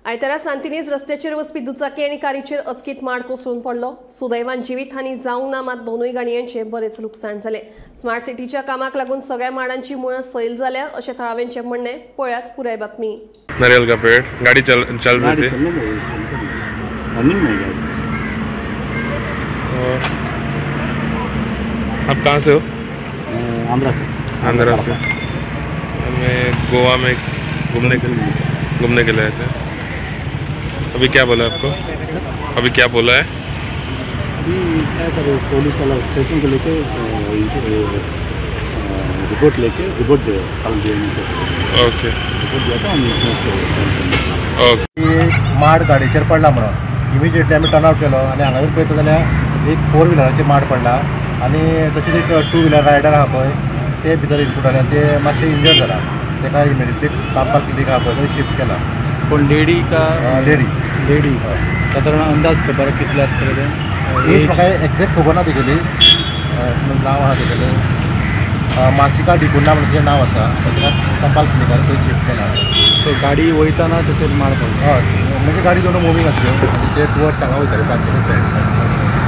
आयतारा सांतिनेज रस्त्याचेर वचपी दुचाकी आनी कारीचेर अचकीत माड कोसळून पडलो। सुदैवान जिवीतहानी जावंक ना, मात दोनूय गाडयांचे बरेच लुकसाण जाले। स्मार्ट सिटीच्या कामाक लागून सगळ्या माडांची मुळां सैल जाल्या अशें थळाव्यांचें म्हणणें। पळयात पुराय बातमी। नारियल का पेड़ गाड़ी चल रही थी। आप कहाँ से हो? आंध्रा से। मैं गोवा में घूमने के लिए आए थे। अभी क्या बोला आपको? अभी क्या बोला है? अभी क्या सर, पुलिस वाला स्टेशन को लेके रिपोर्ट दे ओके रिपोर्ट दिया था ओके। माड गाडीचेर पडला म्हणून इमिजिएटली आमी टर्न आउट केलो आनी हांगा पळयता जाल्यार एक 4 व्हिलराचेर माड पडला आनी तशेंच एक 2 व्हिलर रायडर आहा पळय ते भितर इनक्लूड जाले। ते मातशें इंजर्ड जाला, तेका इमिजिएटली तापा क्लिनीक आहा पळय थंय शिफ्ट केला। पण लेडी का लेडी साधारण अंदाज खबर कितले आसतले ते? म्हाका एक्झॅक्ट खबर ना तेगेली, नांव आहा तेगेलें मासिका डिकुन्ना म्हणजे नांव आसा, तेका कपाल क्लिनिकार थंय शिफ्ट केला। सो गाडी वयताना तेचेर माड पडलो? हय, म्हणजे गाडी दोन मुवींग आसल्यो, ते टुवर्ड्स हांगा वयताले सांतिनेज सायड।